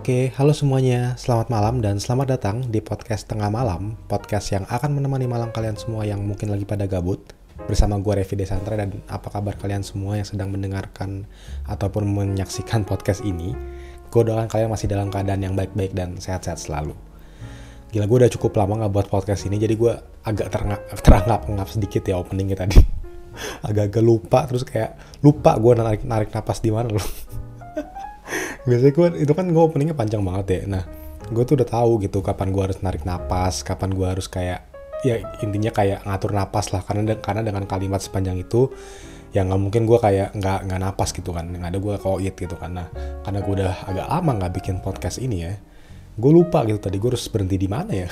Oke, halo semuanya. Selamat malam dan selamat datang di podcast Tengah Malam, podcast yang akan menemani malam kalian semua yang mungkin lagi pada gabut. Bersama gue Revi Desantre, dan apa kabar kalian semua yang sedang mendengarkan ataupun menyaksikan podcast ini. Gue doakan kalian masih dalam keadaan yang baik-baik dan sehat-sehat selalu. Gila, gue udah cukup lama gak buat podcast ini, jadi gue agak terangap-ngap sedikit ya openingnya tadi. Agak-agak lupa, terus kayak lupa gue narik napas di mana loh. Biasanya gue openingnya panjang banget ya. Nah, gue tuh udah tahu gitu kapan gue harus narik napas, kapan gue harus kayak, ya intinya kayak ngatur napas lah. Karena dengan kalimat sepanjang itu, ya nggak mungkin gue kayak nggak napas gitu kan. Yang ada gue koit gitu kan. Nah, karena gue udah agak lama nggak bikin podcast ini ya, gue lupa gitu tadi gue harus berhenti di mana ya.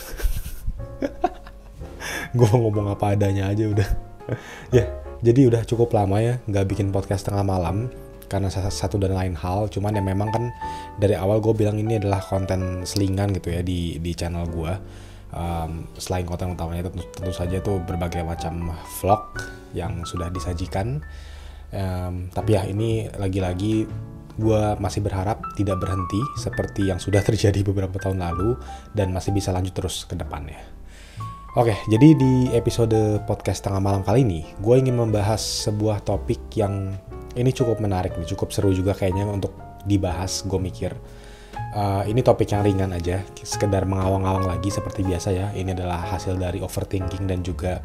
Gue ngomong apa adanya aja udah. Ya, jadi udah cukup lama ya nggak bikin podcast tengah malam. Karena satu dan lain hal, cuman ya memang kan dari awal gue bilang ini adalah konten selingan gitu ya di channel gue. Selain konten utamanya itu tentu saja itu berbagai macam vlog yang sudah disajikan. Tapi ya ini lagi-lagi gue masih berharap tidak berhenti seperti yang sudah terjadi beberapa tahun lalu dan masih bisa lanjut terus ke depannya. Oke, jadi di episode podcast tengah malam kali ini gue ingin membahas sebuah topik yang ini cukup menarik nih, cukup seru juga kayaknya untuk dibahas. Gue mikir ini topik yang ringan aja, sekedar mengawang-awang lagi seperti biasa ya. Ini adalah hasil dari overthinking dan juga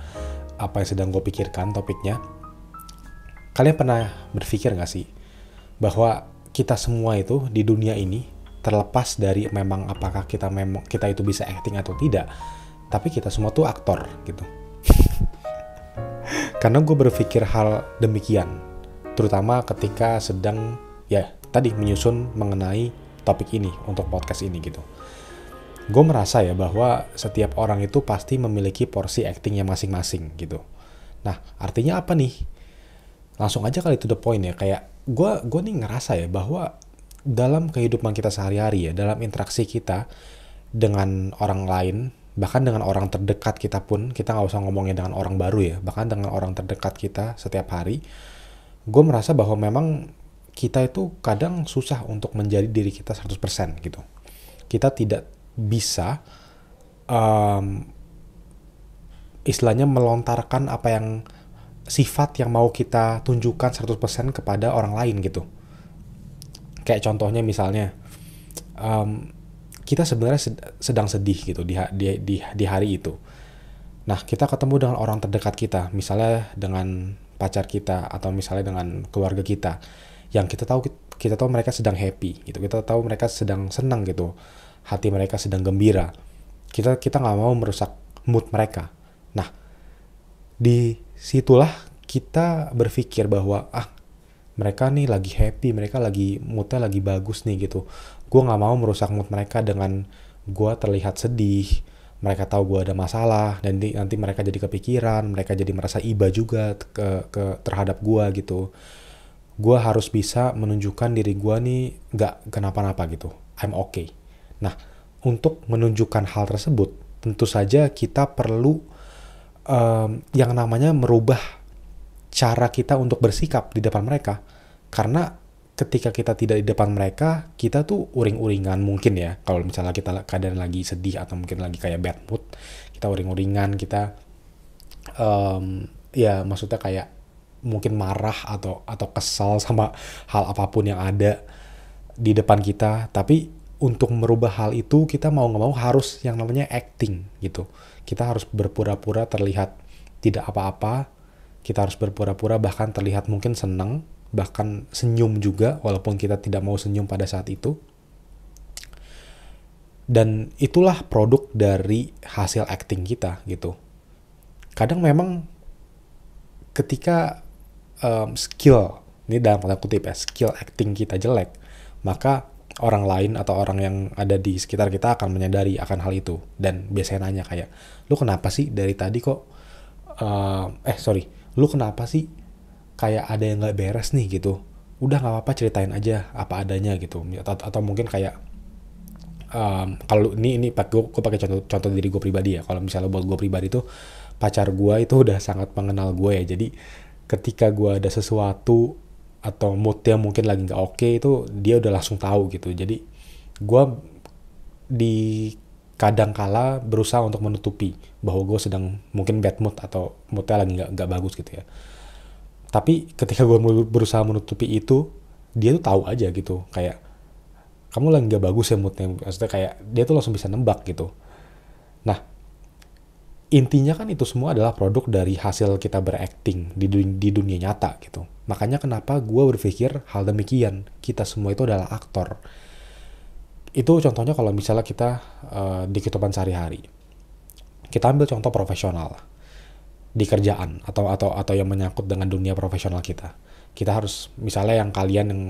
apa yang sedang gue pikirkan topiknya. Kalian pernah berpikir gak sih bahwa kita semua itu di dunia ini, terlepas dari memang apakah kita itu bisa acting atau tidak, tapi kita semua tuh aktor gitu. Karena gue berpikir hal demikian, terutama ketika sedang ya tadi menyusun mengenai topik ini untuk podcast ini gitu. Gue merasa ya bahwa setiap orang itu pasti memiliki porsi actingnya masing-masing gitu. Nah, artinya apa nih? Langsung aja kali to the point ya, kayak gue nih ngerasa ya bahwa dalam kehidupan kita sehari-hari ya, dalam interaksi kita dengan orang lain, bahkan dengan orang terdekat kita pun, kita nggak usah ngomongin dengan orang baru ya, bahkan dengan orang terdekat kita setiap hari, gue merasa bahwa memang kita itu kadang susah untuk menjadi diri kita 100% gitu. Kita tidak bisa istilahnya melontarkan apa yang sifat yang mau kita tunjukkan 100% kepada orang lain gitu. Kayak contohnya misalnya kita sebenarnya sedang sedih gitu di hari itu. Nah, kita ketemu dengan orang terdekat kita, misalnya dengan pacar kita atau misalnya dengan keluarga kita, yang kita tahu mereka sedang happy gitu, kita tahu mereka sedang senang gitu, hati mereka sedang gembira, kita nggak mau merusak mood mereka. Nah, di situlah kita berpikir bahwa mereka nih lagi happy, mereka lagi moodnya lagi bagus nih gitu, gue nggak mau merusak mood mereka dengan gue terlihat sedih. Mereka tahu gue ada masalah dan nanti mereka jadi kepikiran, mereka jadi merasa iba juga terhadap gue gitu. Gue harus bisa menunjukkan diri gue nih gak kenapa-napa gitu, I'm okay. Nah, untuk menunjukkan hal tersebut, tentu saja kita perlu yang namanya merubah cara kita untuk bersikap di depan mereka. Karena ketika kita tidak di depan mereka, kita tuh uring-uringan mungkin ya. Kalau misalnya kita keadaan lagi sedih atau mungkin lagi kayak bad mood, kita uring-uringan, kita ya maksudnya kayak mungkin marah atau kesal sama hal apapun yang ada di depan kita. Tapi untuk merubah hal itu, kita mau nggak mau harus yang namanya acting gitu. Kita harus berpura-pura terlihat tidak apa-apa. Kita harus berpura-pura bahkan terlihat mungkin senang, bahkan senyum juga walaupun kita tidak mau senyum pada saat itu. Dan itulah produk dari hasil acting kita gitu. Kadang memang ketika skill, ini dalam tanda kutip ya, skill acting kita jelek, maka orang lain atau orang yang ada di sekitar kita akan menyadari akan hal itu dan biasanya nanya kayak, lu kenapa sih dari tadi kok lu kenapa sih kayak ada yang nggak beres nih gitu, udah nggak apa-apa ceritain aja apa adanya gitu. Atau mungkin kayak kalau ini gue pakai contoh diri gue pribadi ya. Kalau misalnya buat gue pribadi tuh, pacar gue itu udah sangat mengenal gue ya, jadi ketika gue ada sesuatu atau moodnya mungkin lagi nggak oke, itu dia udah langsung tahu gitu. Jadi Gue di kadang kala berusaha untuk menutupi bahwa gue sedang mungkin bad mood atau moodnya lagi nggak bagus gitu ya. Tapi ketika gue berusaha menutupi itu, dia tuh tahu aja gitu, kayak kamu lagi nggak bagus ya moodnya. Maksudnya kayak dia tuh langsung bisa nembak gitu. Nah, intinya kan itu semua adalah produk dari hasil kita berakting di dunia nyata gitu. Makanya kenapa gue berpikir hal demikian, kita semua itu adalah aktor. Itu contohnya kalau misalnya kita di kehidupan sehari-hari. Kita ambil contoh profesional di kerjaan atau yang menyangkut dengan dunia profesional kita. Kita harus misalnya yang kalian yang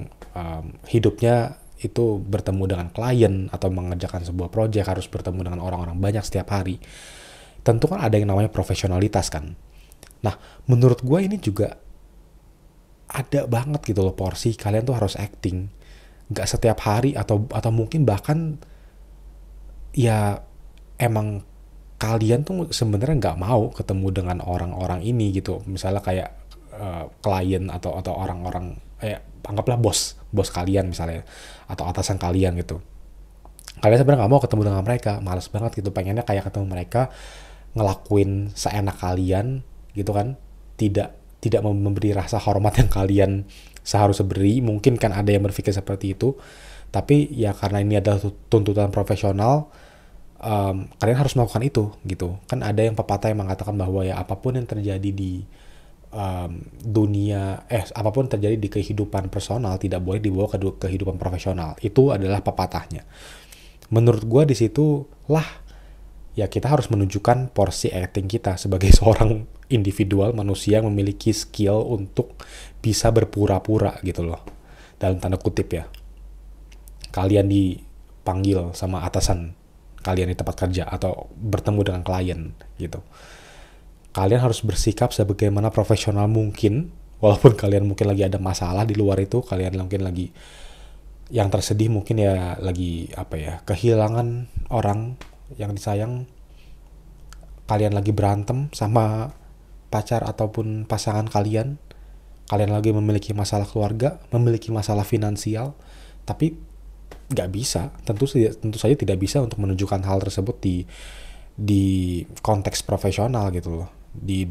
hidupnya itu bertemu dengan klien atau mengerjakan sebuah proyek, harus bertemu dengan orang-orang banyak setiap hari. Tentu kan ada yang namanya profesionalitas kan. Nah, menurut gue ini juga ada banget gitu loh porsi kalian tuh harus acting. Gak setiap hari atau mungkin bahkan ya emang kalian tuh sebenarnya nggak mau ketemu dengan orang-orang ini gitu. Misalnya kayak klien atau orang-orang anggaplah bos kalian misalnya atau atasan kalian gitu. Kalian sebenarnya nggak mau ketemu dengan mereka, males banget gitu, pengennya kayak ketemu mereka ngelakuin seenak kalian gitu kan, tidak tidak memberi rasa hormat yang kalian seharusnya beri. Mungkin kan ada yang berpikir seperti itu, tapi ya karena ini adalah tuntutan profesional, kalian harus melakukan itu gitu kan. Ada yang pepatah yang mengatakan bahwa ya apapun yang terjadi di apapun terjadi di kehidupan personal tidak boleh dibawa ke kehidupan profesional. Itu adalah pepatahnya. Menurut gue di situ lah ya kita harus menunjukkan porsi acting kita sebagai seorang individual manusia yang memiliki skill untuk bisa berpura-pura gitu loh, dalam tanda kutip ya. Kalian dipanggil sama atasan kalian di tempat kerja atau bertemu dengan klien gitu, kalian harus bersikap sebagaimana profesional mungkin, walaupun kalian mungkin lagi ada masalah di luar itu, kalian mungkin lagi yang tersedih, mungkin ya lagi kehilangan orang yang disayang, kalian lagi berantem sama pacar ataupun pasangan kalian lagi memiliki masalah keluarga, memiliki masalah finansial, tapi nggak bisa, tentu saja tidak bisa untuk menunjukkan hal tersebut di konteks profesional gitu loh, di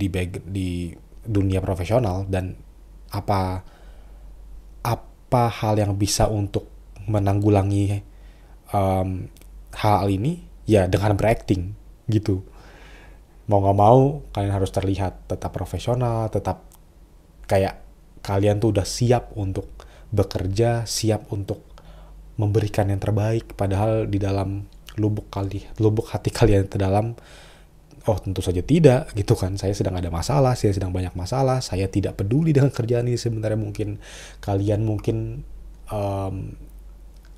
dunia profesional. Dan apa hal yang bisa untuk menanggulangi hal ini ya dengan berakting gitu. Mau nggak mau kalian harus terlihat tetap profesional, tetap kayak kalian tuh udah siap untuk bekerja, siap untuk memberikan yang terbaik, padahal di dalam lubuk hati kalian terdalam, oh tentu saja tidak gitu kan, saya sedang ada masalah, saya sedang banyak masalah, saya tidak peduli dengan kerjaan ini sebenarnya. Mungkin kalian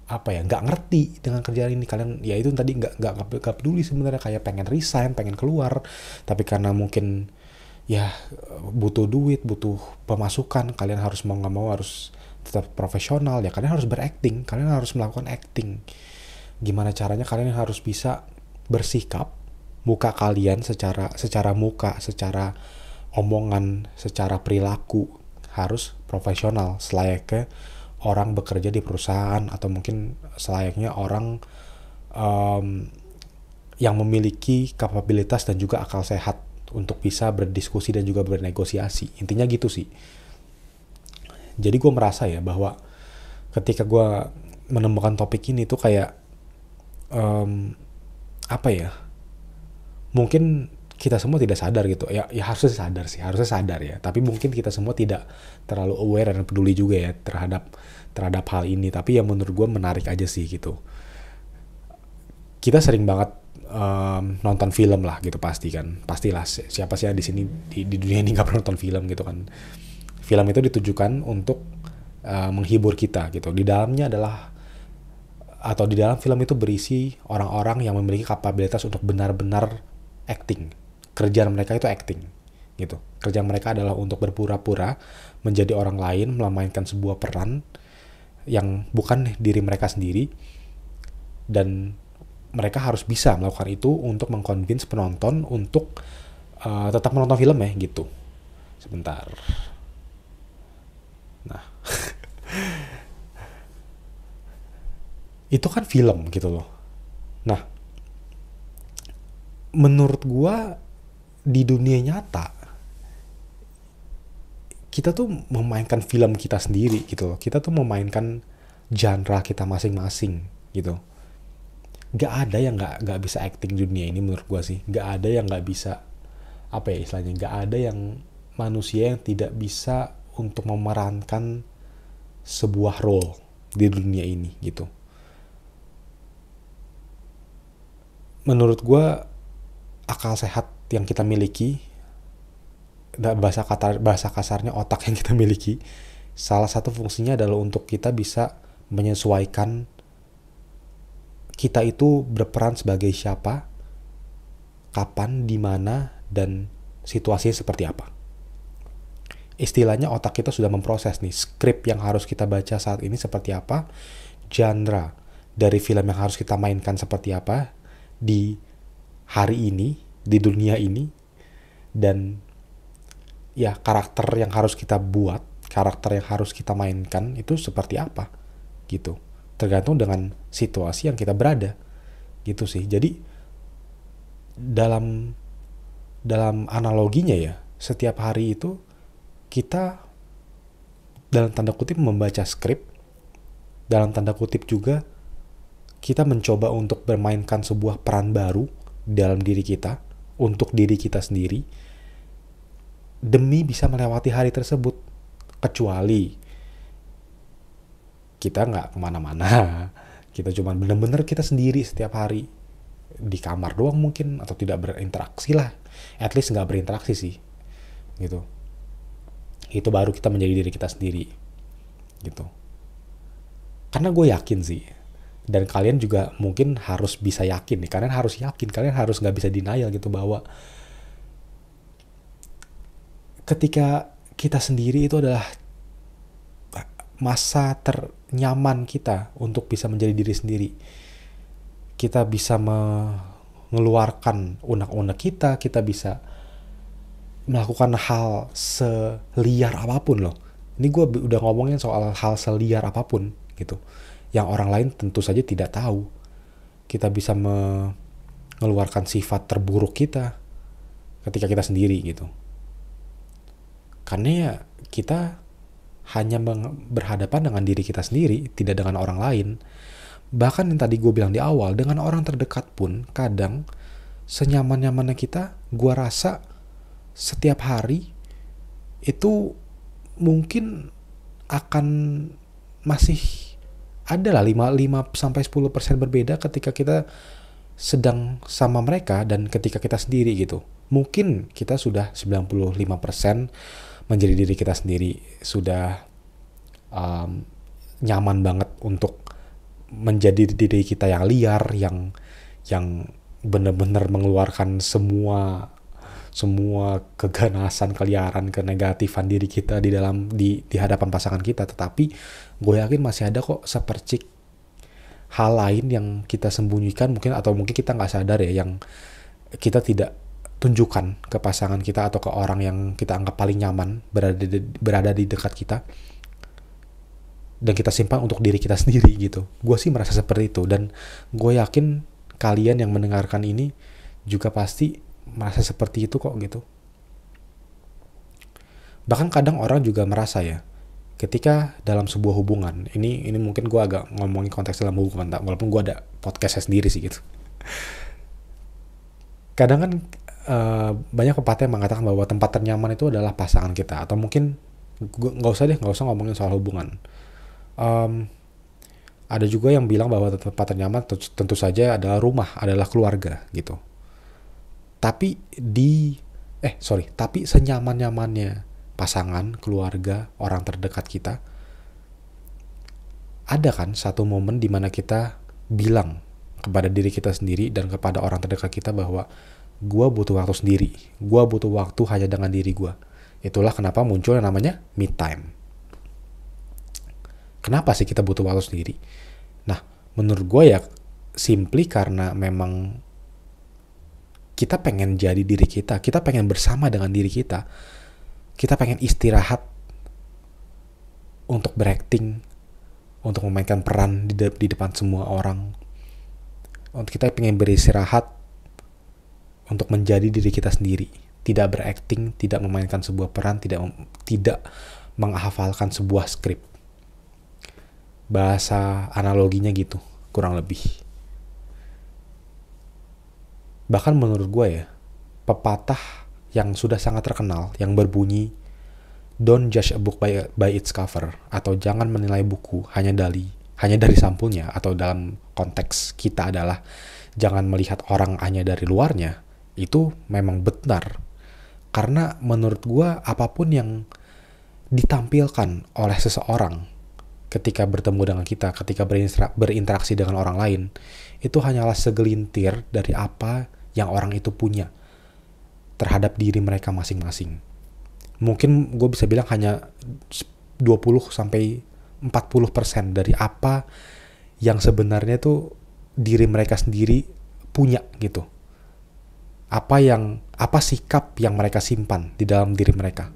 nggak ngerti dengan kerjaan ini, kalian ya itu tadi nggak peduli sebenarnya, kayak pengen resign, pengen keluar, tapi karena mungkin ya butuh duit, butuh pemasukan, kalian harus mau nggak mau harus tetap profesional ya, kalian harus berakting, kalian harus melakukan acting. Gimana caranya kalian harus bisa bersikap, muka kalian secara muka, secara omongan, secara perilaku harus profesional, selayaknya orang bekerja di perusahaan, atau mungkin selayaknya orang yang memiliki kapabilitas dan juga akal sehat untuk bisa berdiskusi dan juga bernegosiasi. Intinya gitu sih. Jadi gue merasa ya bahwa ketika gue menemukan topik ini tuh kayak mungkin kita semua tidak sadar gitu ya harusnya sadar ya, tapi mungkin kita semua tidak terlalu aware dan peduli juga ya terhadap hal ini. Tapi ya menurut gue menarik aja sih gitu. Kita sering banget nonton film lah gitu, pastilah siapa sih di sini di dunia ini nggak pernah nonton film gitu kan. Film itu ditujukan untuk menghibur kita gitu. Di dalam film itu berisi orang-orang yang memiliki kapabilitas untuk benar-benar acting. Kerjaan mereka itu acting gitu. Kerjaan mereka adalah untuk berpura-pura menjadi orang lain, memainkan sebuah peran yang bukan diri mereka sendiri, dan mereka harus bisa melakukan itu untuk mengconvince penonton untuk tetap menonton film ya gitu. Sebentar. Nah, Itu kan film gitu loh. Nah, menurut gua di dunia nyata kita tuh memainkan film kita sendiri gitu loh. Kita tuh memainkan genre kita masing-masing gitu. Gak ada yang gak bisa acting di dunia ini menurut gua sih. Gak ada yang gak bisa, apa ya istilahnya, gak ada yang manusia yang tidak bisa untuk memerankan sebuah role di dunia ini gitu. Menurut gua akal sehat yang kita miliki, bahasa kasarnya otak yang kita miliki, salah satu fungsinya adalah untuk kita bisa menyesuaikan kita itu berperan sebagai siapa, kapan, di mana, dan situasinya seperti apa. Istilahnya otak kita sudah memproses nih, skrip yang harus kita baca saat ini seperti apa, genre dari film yang harus kita mainkan seperti apa di hari ini, di dunia ini, dan ya karakter yang harus kita buat, karakter yang harus kita mainkan itu seperti apa gitu. Tergantung dengan situasi yang kita berada gitu sih. Jadi dalam analoginya ya, setiap hari itu kita dalam tanda kutip membaca skrip, dalam tanda kutip juga kita mencoba untuk bermainkan sebuah peran baru dalam diri kita, untuk diri kita sendiri, demi bisa melewati hari tersebut. Kecuali kita nggak kemana-mana, kita cuma bener-bener kita sendiri setiap hari di kamar doang mungkin, atau tidak berinteraksi lah, at least nggak berinteraksi sih gitu. Itu baru kita menjadi diri kita sendiri gitu. Karena gue yakin sih, dan kalian juga mungkin harus bisa yakin nih, kalian harus yakin, kalian harus nggak bisa denial gitu, bahwa ketika kita sendiri itu adalah masa ternyaman kita untuk bisa menjadi diri sendiri. Kita bisa mengeluarkan unek-unek kita bisa melakukan hal seliar apapun loh. Ini gue udah ngomongin soal hal seliar apapun gitu, yang orang lain tentu saja tidak tahu. Kita bisa mengeluarkan sifat terburuk kita ketika kita sendiri gitu. Karena ya kita hanya berhadapan dengan diri kita sendiri, tidak dengan orang lain. Bahkan yang tadi gue bilang di awal, dengan orang terdekat pun kadang senyaman-nyamannya kita, gue rasa setiap hari itu mungkin akan masih ada lah 5-10% berbeda ketika kita sedang sama mereka dan ketika kita sendiri gitu. Mungkin kita sudah 95% menjadi diri kita sendiri, sudah nyaman banget untuk menjadi diri kita yang liar, yang benar-benar mengeluarkan semua keganasan, keliaran, kenegatifan diri kita di hadapan pasangan kita. Tetapi gue yakin masih ada kok sepercik hal lain yang kita sembunyikan mungkin, atau mungkin kita nggak sadar ya, yang kita tidak tunjukkan ke pasangan kita atau ke orang yang kita anggap paling nyaman berada di dekat kita, dan kita simpan untuk diri kita sendiri gitu. Gue sih merasa seperti itu, dan gue yakin kalian yang mendengarkan ini juga pasti merasa seperti itu kok gitu. Bahkan kadang orang juga merasa ya, ketika dalam sebuah hubungan, ini mungkin gue agak ngomongin konteks dalam hubungan, walaupun gue ada podcastnya sendiri sih gitu. Kadang kan banyak pepatah yang mengatakan bahwa tempat ternyaman itu adalah pasangan kita, atau mungkin nggak usah ngomongin soal hubungan. Ada juga yang bilang bahwa tempat ternyaman tentu saja adalah rumah, adalah keluarga gitu. Tapi senyaman-nyamannya pasangan, keluarga, orang terdekat kita, ada kan satu momen di mana kita bilang kepada diri kita sendiri dan kepada orang terdekat kita bahwa gue butuh waktu sendiri, gue butuh waktu hanya dengan diri gue. Itulah kenapa muncul yang namanya me time. Kenapa sih kita butuh waktu sendiri? Nah, menurut gue ya simply karena memang kita pengen jadi diri kita pengen bersama dengan diri kita pengen istirahat untuk berakting, untuk memainkan peran di depan semua orang. Untuk kita pengen beristirahat untuk menjadi diri kita sendiri, tidak berakting, tidak memainkan sebuah peran, tidak menghafalkan sebuah skrip. Bahasa analoginya gitu, kurang lebih. Bahkan menurut gue ya, pepatah yang sudah sangat terkenal yang berbunyi "Don't judge a book by its cover" atau jangan menilai buku hanya dari sampulnya, atau dalam konteks kita adalah jangan melihat orang hanya dari luarnya, itu memang benar. Karena menurut gua apapun yang ditampilkan oleh seseorang ketika bertemu dengan kita, ketika berinteraksi dengan orang lain, itu hanyalah segelintir dari apa yang orang itu punya terhadap diri mereka masing-masing. Mungkin gue bisa bilang hanya 20-40% dari apa yang sebenarnya tuh diri mereka sendiri punya gitu. Apa sikap yang mereka simpan di dalam diri mereka.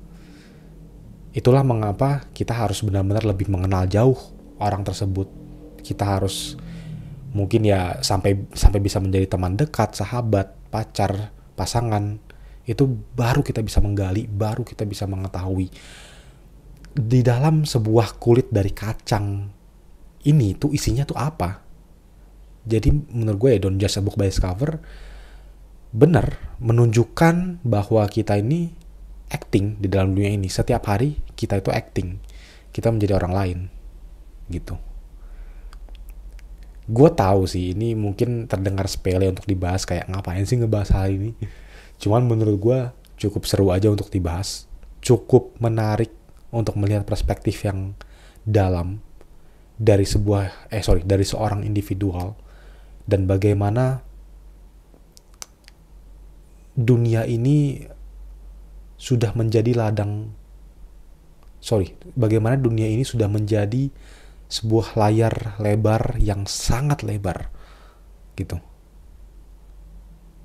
Itulah mengapa kita harus benar-benar lebih mengenal jauh orang tersebut. Kita harus mungkin ya sampai bisa menjadi teman dekat, sahabat, pacar, pasangan. Itu baru kita bisa menggali, baru kita bisa mengetahui di dalam sebuah kulit dari kacang ini tuh isinya tuh apa. Jadi menurut gue ya, don't judge a book by its cover benar menunjukkan bahwa kita ini acting di dalam dunia ini. Setiap hari kita itu acting, kita menjadi orang lain gitu. Gue tahu sih ini mungkin terdengar sepele untuk dibahas, kayak ngapain sih ngebahas hal ini. Cuman menurut gue cukup seru aja untuk dibahas, cukup menarik untuk melihat perspektif yang dalam dari seorang individual, dan bagaimana dunia ini sudah menjadi bagaimana dunia ini sudah menjadi sebuah layar lebar yang sangat lebar gitu.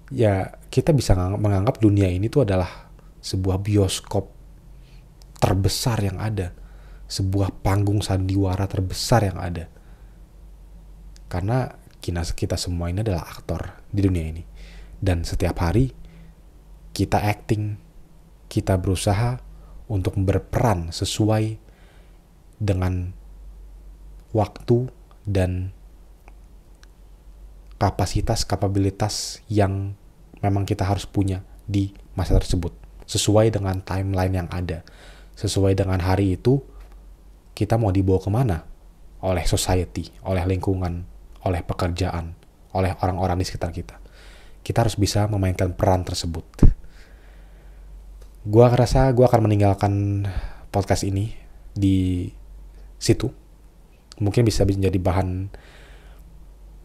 Ya, kita bisa menganggap dunia ini tuh adalah sebuah bioskop terbesar yang ada, sebuah panggung sandiwara terbesar yang ada. Karena kita semua ini adalah aktor di dunia ini. Dan setiap hari kita acting, kita berusaha untuk berperan sesuai dengan waktu dan kapabilitas yang memang kita harus punya di masa tersebut, sesuai dengan timeline yang ada, sesuai dengan hari itu kita mau dibawa kemana oleh society, oleh lingkungan, oleh pekerjaan, oleh orang-orang di sekitar kita. Kita harus bisa memainkan peran tersebut. Gua rasa gua akan meninggalkan podcast ini di situ. Mungkin bisa menjadi bahan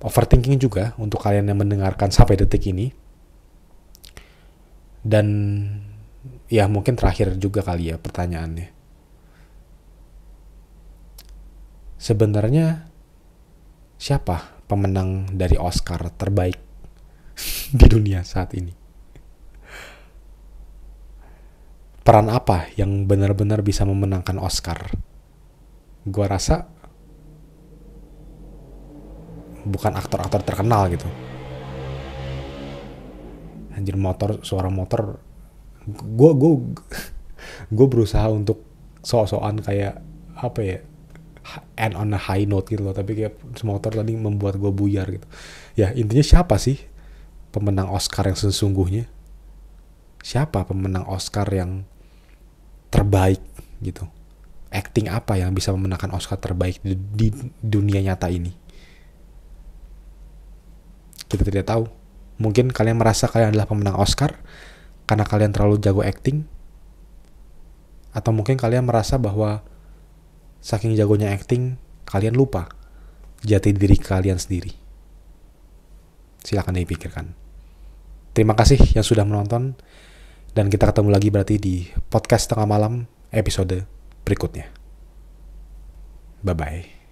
overthinking juga untuk kalian yang mendengarkan sampai detik ini. Dan ya mungkin terakhir juga kali ya pertanyaannya. Sebenarnya siapa pemenang dari Oscar terbaik di dunia saat ini? Peran apa yang benar-benar bisa memenangkan Oscar? Gua rasa bukan aktor-aktor terkenal gitu. Anjir, suara motor. Gue berusaha untuk sok-sokan kayak apa ya, end on a high note gitu loh, tapi kayak motor tadi membuat gue buyar gitu. Ya intinya siapa sih pemenang Oscar yang sesungguhnya? Siapa pemenang Oscar yang terbaik gitu? Acting apa yang bisa memenangkan Oscar terbaik di dunia nyata ini? Kita tidak tahu. Mungkin kalian merasa kalian adalah pemenang Oscar karena kalian terlalu jago acting, atau mungkin kalian merasa bahwa saking jagonya acting kalian lupa jati diri kalian sendiri. Silakan dipikirkan. Terima kasih yang sudah menonton, dan kita ketemu lagi berarti di podcast tengah malam episode berikutnya. Bye bye.